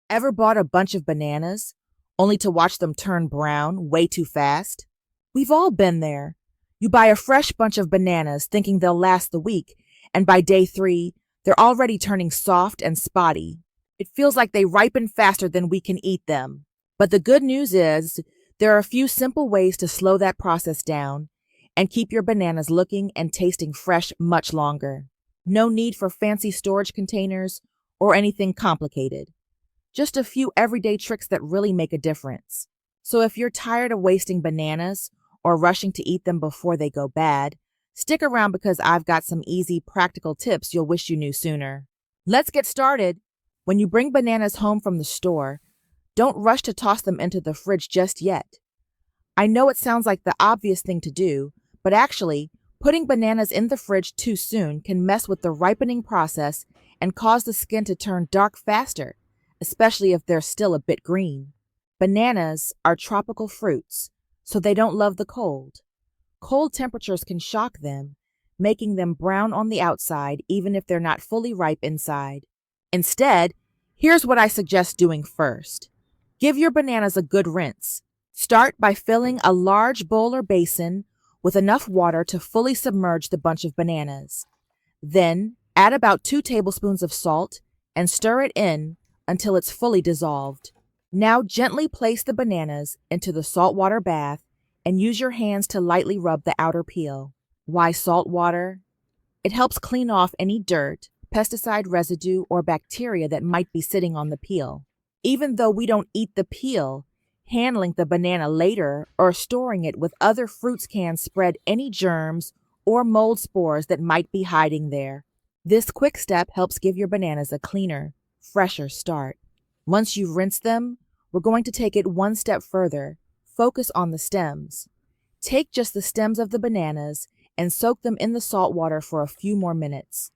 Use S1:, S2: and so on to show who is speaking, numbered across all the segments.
S1: Ever bought a bunch of bananas only to watch them turn brown way too fast? We've all been there. You buy a fresh bunch of bananas thinking they'll last the week, and by day 3, they're already turning soft and spotty. It feels like they ripen faster than we can eat them. But the good news is there are a few simple ways to slow that process down and keep your bananas looking and tasting fresh much longer. No need for fancy storage containers or anything complicated. Just a few everyday tricks that really make a difference. So if you're tired of wasting bananas or rushing to eat them before they go bad, stick around because I've got some easy, practical tips you'll wish you knew sooner. Let's get started. When you bring bananas home from the store, don't rush to toss them into the fridge just yet. I know it sounds like the obvious thing to do, but actually, putting bananas in the fridge too soon can mess with the ripening process and cause the skin to turn dark faster, especially if they're still a bit green. Bananas are tropical fruits, so they don't love the cold. Cold temperatures can shock them, making them brown on the outside even if they're not fully ripe inside. Instead, here's what I suggest doing first. Give your bananas a good rinse. Start by filling a large bowl or basin with enough water to fully submerge the bunch of bananas. Then, add about 2 tablespoons of salt and stir it in until it's fully dissolved. Now gently place the bananas into the saltwater bath and use your hands to lightly rub the outer peel. Why salt water? It helps clean off any dirt, pesticide residue, or bacteria that might be sitting on the peel. Even though we don't eat the peel, handling the banana later or storing it with other fruits can spread any germs or mold spores that might be hiding there. This quick step helps give your bananas a cleaner, fresher start. Once you've rinsed them, we're going to take it one step further. Focus on the stems. Take just the stems of the bananas and soak them in the salt water for a few more minutes.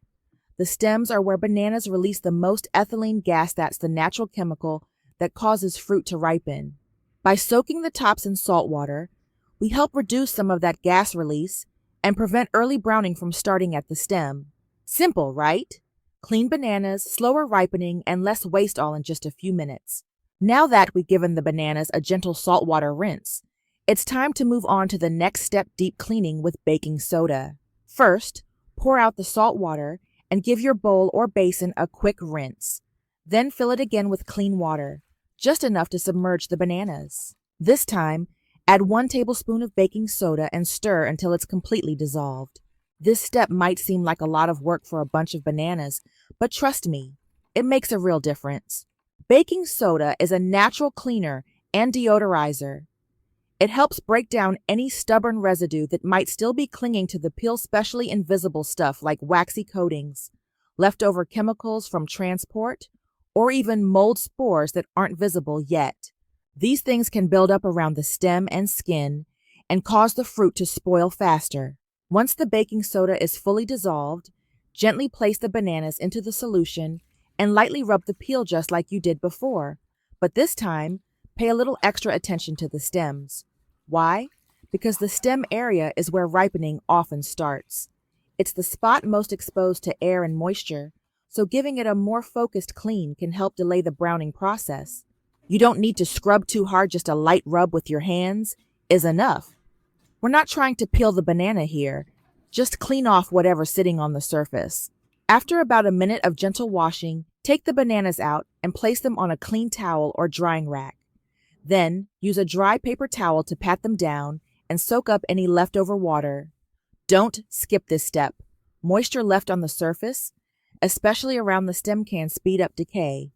S1: The stems are where bananas release the most ethylene gas, that's the natural chemical that causes fruit to ripen. By soaking the tops in salt water, we help reduce some of that gas release and prevent early browning from starting at the stem. Simple, right? Clean bananas, slower ripening, and less waste all in just a few minutes. Now that we've given the bananas a gentle saltwater rinse, it's time to move on to the next step, deep cleaning with baking soda. First, pour out the salt water and give your bowl or basin a quick rinse. Then fill it again with clean water, just enough to submerge the bananas. This time, add 1 tablespoon of baking soda and stir until it's completely dissolved. This step might seem like a lot of work for a bunch of bananas, but trust me, it makes a real difference. Baking soda is a natural cleaner and deodorizer. It helps break down any stubborn residue that might still be clinging to the peel, especially invisible stuff like waxy coatings, leftover chemicals from transport, or even mold spores that aren't visible yet. These things can build up around the stem and skin and cause the fruit to spoil faster. Once the baking soda is fully dissolved, gently place the bananas into the solution and lightly rub the peel just like you did before. But this time, pay a little extra attention to the stems. Why? Because the stem area is where ripening often starts. It's the spot most exposed to air and moisture, so giving it a more focused clean can help delay the browning process. You don't need to scrub too hard, just a light rub with your hands is enough. We're not trying to peel the banana here, just clean off whatever's sitting on the surface. After about a minute of gentle washing, take the bananas out and place them on a clean towel or drying rack. Then, use a dry paper towel to pat them down and soak up any leftover water. Don't skip this step. Moisture left on the surface, especially around the stem, can speed up decay.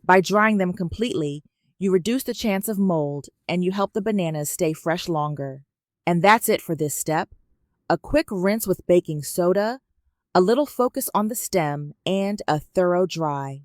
S1: By drying them completely, you reduce the chance of mold and you help the bananas stay fresh longer. And that's it for this step. A quick rinse with baking soda, a little focus on the stem, and a thorough dry.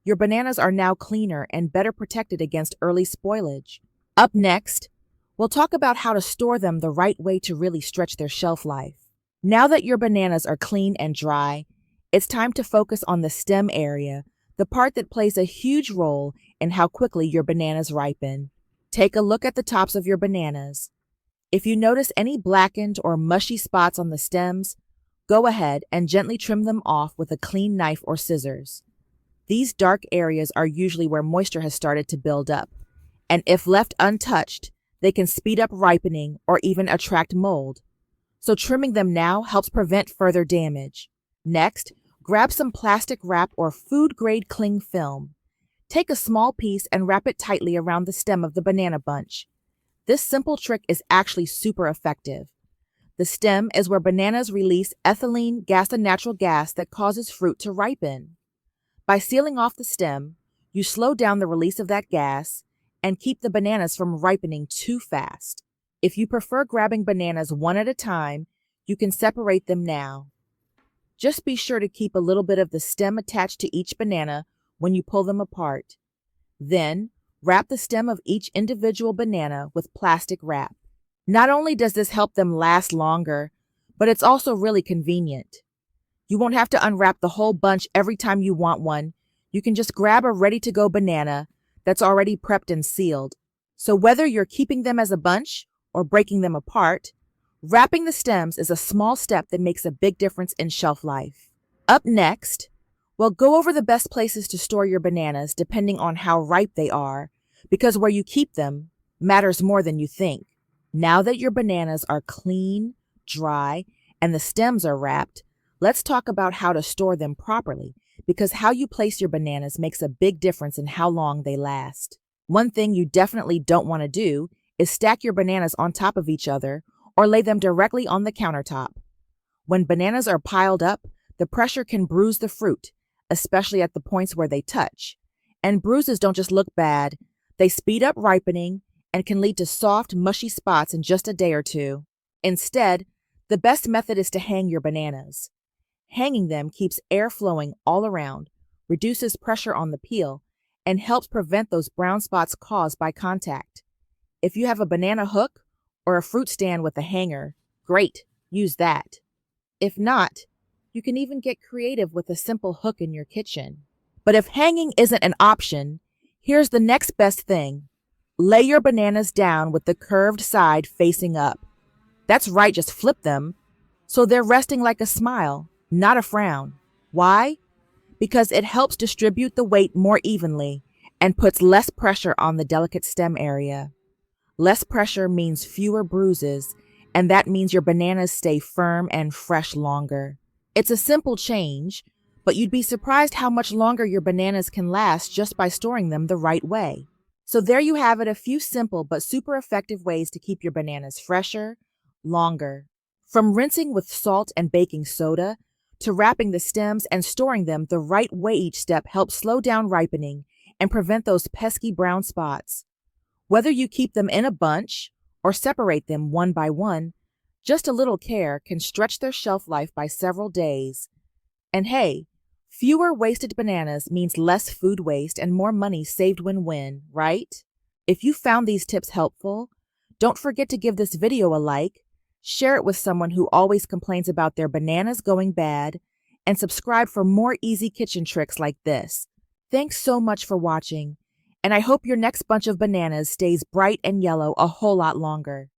S1: Your bananas are now cleaner and better protected against early spoilage. Up next, we'll talk about how to store them the right way to really stretch their shelf life. Now that your bananas are clean and dry, it's time to focus on the stem area, the part that plays a huge role in how quickly your bananas ripen. Take a look at the tops of your bananas. If you notice any blackened or mushy spots on the stems, go ahead and gently trim them off with a clean knife or scissors. These dark areas are usually where moisture has started to build up, and if left untouched, they can speed up ripening or even attract mold. So trimming them now helps prevent further damage. Next, grab some plastic wrap or food-grade cling film. Take a small piece and wrap it tightly around the stem of the banana bunch. This simple trick is actually super effective. The stem is where bananas release ethylene gas, a natural gas that causes fruit to ripen. By sealing off the stem, you slow down the release of that gas and keep the bananas from ripening too fast. If you prefer grabbing bananas one at a time, you can separate them now. Just be sure to keep a little bit of the stem attached to each banana when you pull them apart. Then, wrap the stem of each individual banana with plastic wrap. Not only does this help them last longer, but it's also really convenient. You won't have to unwrap the whole bunch every time you want one. You can just grab a ready-to-go banana that's already prepped and sealed. So whether you're keeping them as a bunch or breaking them apart, wrapping the stems is a small step that makes a big difference in shelf life. Up next, we'll go over the best places to store your bananas depending on how ripe they are, because where you keep them matters more than you think. Now that your bananas are clean, dry, and the stems are wrapped, let's talk about how to store them properly, because how you place your bananas makes a big difference in how long they last. One thing you definitely don't want to do is stack your bananas on top of each other or lay them directly on the countertop. When bananas are piled up, the pressure can bruise the fruit, especially at the points where they touch. And bruises don't just look bad, they speed up ripening and can lead to soft, mushy spots in just a day or two. Instead, the best method is to hang your bananas. Hanging them keeps air flowing all around, reduces pressure on the peel, and helps prevent those brown spots caused by contact. If you have a banana hook or a fruit stand with a hanger, great, use that. If not, you can even get creative with a simple hook in your kitchen. But if hanging isn't an option, here's the next best thing. Lay your bananas down with the curved side facing up. That's right, just flip them so they're resting like a smile, not a frown. Why? Because it helps distribute the weight more evenly and puts less pressure on the delicate stem area. Less pressure means fewer bruises, and that means your bananas stay firm and fresh longer. It's a simple change, but you'd be surprised how much longer your bananas can last just by storing them the right way. So there you have it, a few simple but super effective ways to keep your bananas fresher, longer. From rinsing with salt and baking soda to wrapping the stems and storing them the right way, each step helps slow down ripening and prevent those pesky brown spots. Whether you keep them in a bunch or separate them one by one, just a little care can stretch their shelf life by several days. And hey, fewer wasted bananas means less food waste and more money saved win-win, right? If you found these tips helpful, don't forget to give this video a like, share it with someone who always complains about their bananas going bad, and subscribe for more easy kitchen tricks like this. Thanks so much for watching, and I hope your next bunch of bananas stays bright and yellow a whole lot longer.